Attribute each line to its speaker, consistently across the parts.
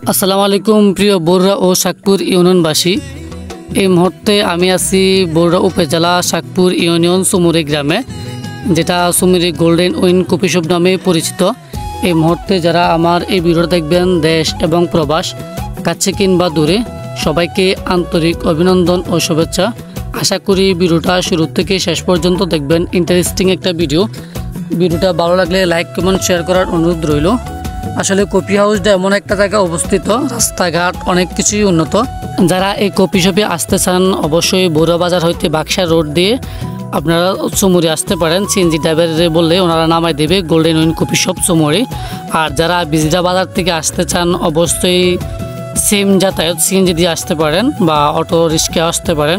Speaker 1: আসসালামু আলাইকুম প্রিয় বরুড়া ও শাকপুর ইউনিয়নবাসী। এই মুহূর্তে আমি আছি বরুড়া উপজেলা শাকপুর ইউনিয়ন সুমুরি গ্রামে, যেটা সুমুরি গোল্ডেন উইন কফি শপ নামে পরিচিত। এই মুহূর্তে যারা আমার এই ভিডিও দেখবেন দেশ এবং প্রবাস, কাছে কিংবা দূরে, সবাইকে আন্তরিক অভিনন্দন ও শুভেচ্ছা। আশা করি ভিডিওটা শুরু থেকে শেষ পর্যন্ত দেখবেন। ইন্টারেস্টিং একটা ভিডিওটা ভালো লাগলে লাইক কমেন্ট শেয়ার করার অনুরোধ রইল। আসলে কফি হাউসটা এমন একটা জায়গায় অবস্থিত, রাস্তাঘাট অনেক কিছুই উন্নত। যারা এই কফি শপে আসতে চান অবশ্যই বড়ুয়া বাজার হইতে বাক্সা রোড দিয়ে আপনারা চুমুরি আসতে পারেন। সিএনজি ড্রাইভারে বললে ওনারা নামাই দেবে গোল্ডেন উইন কফি শপ চুমুরি। আর যারা বিজরা বাজার থেকে আসতে চান অবশ্যই সেম যাতায়াত সিএনজি দিয়ে আসতে পারেন বা অটো রিক্সায় আসতে পারেন।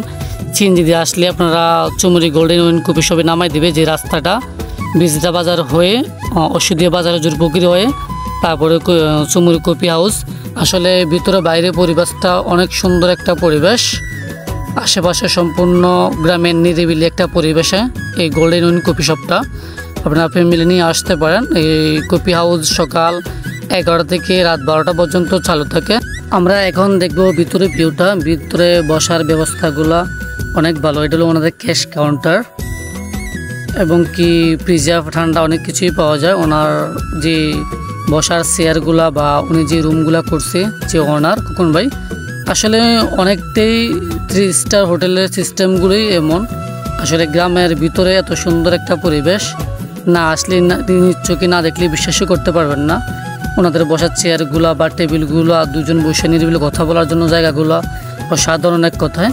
Speaker 1: সিএনজি দিয়ে আসলে আপনারা চুমুরি গোল্ডেন উইন কফি শপে নামাই দেবে, যে রাস্তাটা বিজরা বাজার হয়ে অসুদিয়া বাজার জোরপুকুরি হয়ে তারপরে চুমুরি কফি হাউস। আসলে ভিতরে বাইরে পরিবেশটা অনেক সুন্দর একটা পরিবেশ, আশেপাশে সম্পূর্ণ গ্রামের নিরিবিলি একটা পরিবেশে এই গোল্ডেন উইন কফি শপটা আপনারা ফ্যামিলি নিয়ে আসতে পারেন। এই কফি হাউস সকাল 11টা থেকে রাত 12টা পর্যন্ত চালু থাকে। আমরা এখন দেখব ভিতরে ভিউটা। ভিতরে বসার ব্যবস্থাগুলো অনেক ভালো। এটা হলো ওনাদের ক্যাশ কাউন্টার এবং কি প্রিজার্ভ ঠান্ডা অনেক কিছুই পাওয়া যায়। ওনার যে বসার চেয়ারগুলা বা উনি যে রুমগুলা করছে যে ওনার খোকন ভাই, আসলে অনেকটাই 3 স্টার হোটেলের সিস্টেমগুলোই এমন। আসলে গ্রামের ভিতরে এত সুন্দর একটা পরিবেশ না আসলে চোখে না দেখলে বিশ্বাসই করতে পারবেন না। ওনাদের বসার চেয়ারগুলা বা টেবিলগুলো আর দুজন বসে নিরিবিলি কথা বলার জন্য জায়গাগুলো অসাধারণ এক কথায়।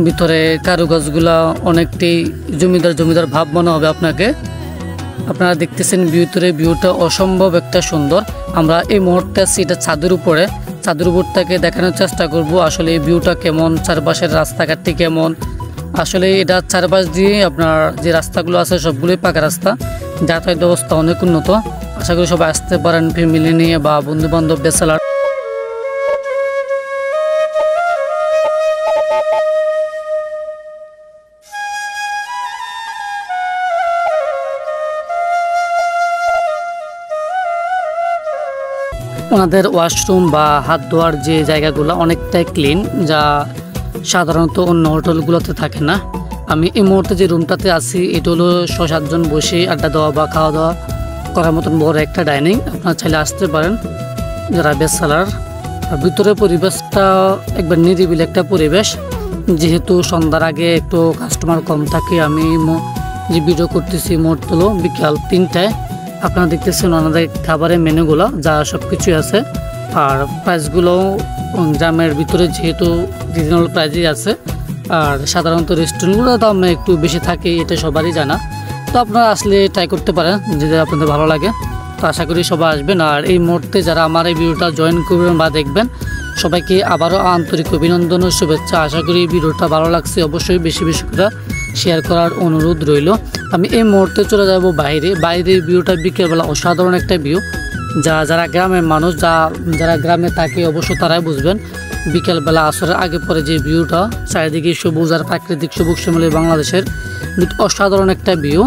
Speaker 1: ভিতরে কারুকাজগুলা অনেকটাই জমিদার ভাব মনে হবে আপনাকে। আপনারা দেখতেছেন ভিতরে ভিউটা অসম্ভব একটা সুন্দর। আমরা এই মুহূর্তে আছি এটা ছাদের উপরে। ছাদের উপর থেকে দেখানোর চেষ্টা করব আসলে এই ভিউটা কেমন, চারপাশের রাস্তাঘাটটি কেমন। আসলে এটা চারপাশ দিয়ে আপনার যে রাস্তাগুলো আছে সবগুলোই পাকা রাস্তা, যাতায়াত ব্যবস্থা অনেক উন্নত। আশা করি সবাই আসতে পারেন ফ্যামিলি নিয়ে বা বন্ধু বান্ধব ব্যাচেলার। ওনাদের ওয়াশরুম বা হাত ধোয়ার যে জায়গাগুলো অনেকটাই ক্লিন, যা সাধারণত অন্য হোটেলগুলোতে থাকে না। আমি এই মুহূর্তে যে রুমটাতে আছি এটা হলো 6-7 জন বসে আড্ডা দেওয়া বা খাওয়া দাওয়া করার মতন বড় একটা ডাইনিং। আপনারা চাইলে আসতে পারেন যারা ব্যাচেলার। আর ভিতরে পরিবেশটা একবার নিরিবিলি একটা পরিবেশ, যেহেতু সন্ধ্যার আগে একটু কাস্টমার কম থাকে। আমি যে ভিডিও করতেছি মোট হলো বিকাল 3টায়। আপনারা দেখতেছেন ওনাদের খাবারের মেনুগুলো, যা সব কিছুই আছে। আর প্রাইসগুলোও গ্রামের ভিতরে যেহেতু রিজনেবল প্রাইসই আছে। আর সাধারণত রেস্টুরেন্টগুলো দাম একটু বেশি থাকে, এটা সবারই জানা। তো আপনারা আসলে ট্রাই করতে পারেন যদি আপনাদের ভালো লাগে। তো আশা করি সবাই আসবেন। আর এই মুহূর্তে যারা আমার এই ভিডিওটা জয়েন করবেন বা দেখবেন, সবাইকে আবারও আন্তরিক অভিনন্দন ও শুভেচ্ছা। আশা করি ভিডিওটা ভালো লাগছে, অবশ্যই বেশি বেশি করে শেয়ার করার অনুরোধ রইল। আমি এই মুহূর্তে চলে যাব বাইরের ভিউটা বিকেলবেলা অসাধারণ একটা ভিউ। যারা গ্রামের মানুষ, যারা গ্রামে থাকে অবশ্য তারাই বুঝবেন। বিকেলবেলা আসরের আগে পরে যে ভিউটা, চারিদিকে সবুজ আর প্রাকৃতিক সবুজ শ্যামলী বাংলাদেশের অসাধারণ একটা ভিউ।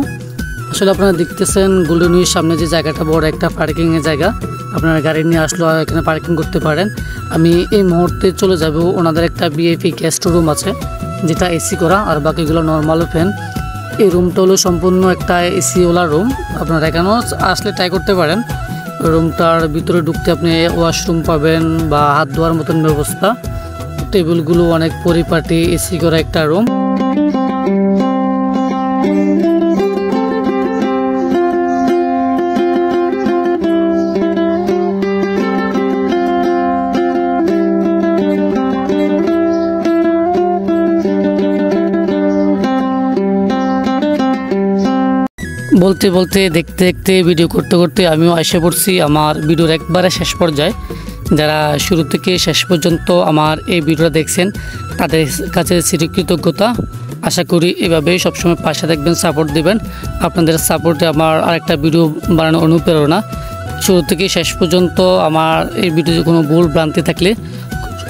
Speaker 1: আসলে আপনারা দেখতেছেন গোল্ডেন উইনের সামনে যে জায়গাটা বড় একটা পার্কিংয়ের জায়গা, আপনারা গাড়ি নিয়ে আসলেও এখানে পার্কিং করতে পারেন। আমি এই মুহূর্তে চলে যাব, ওনাদের একটা ভিআইপি গেস্ট রুম আছে যেটা এসি করা, আর বাকিগুলো নর্মাল ফ্যান। এই রুমটা হলো সম্পূর্ণ একটা এসিওয়ালা রুম। আপনারা এখানেও আসলে ট্রাই করতে পারেন। রুমটার ভিতরে ঢুকতে আপনি ওয়াশরুম পাবেন বা হাত ধোয়ার মতন ব্যবস্থা। টেবিলগুলো অনেক পরিপাটি, এসি করা একটা রুম। বলতে বলতে দেখতে দেখতে ভিডিও করতে করতে আমিও এসে পড়ছি আমার ভিডিওর একবারে শেষ পর্যায়ে। যারা শুরু থেকে শেষ পর্যন্ত আমার এই ভিডিওটা দেখছেন তাদের কাছে চিরকৃতজ্ঞতা। আশা করি এভাবেই সবসময় পাশে থাকবেন, সাপোর্ট দেবেন। আপনাদের সাপোর্টে আমার আরেকটা ভিডিও বানানোর অনুপ্রেরণা। শুরু থেকে শেষ পর্যন্ত আমার এই ভিডিওতে কোনো ভুল ভ্রান্তি থাকলে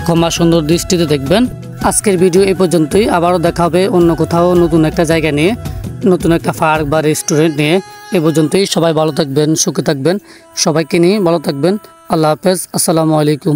Speaker 1: ক্ষমা সুন্দর দৃষ্টিতে দেখবেন। আজকের ভিডিও এই পর্যন্তই। আবারও দেখা হবে অন্য কোথাও নতুন একটা জায়গা নিয়ে, নতুন একটা পার্ক বা রেস্টুরেন্ট নিয়ে। এ পর্যন্তই। সবাই ভালো থাকবেন, সুখে থাকবেন, সবাইকে নিয়ে ভালো থাকবেন। আল্লাহ হাফেজ। আসসালামু আলাইকুম।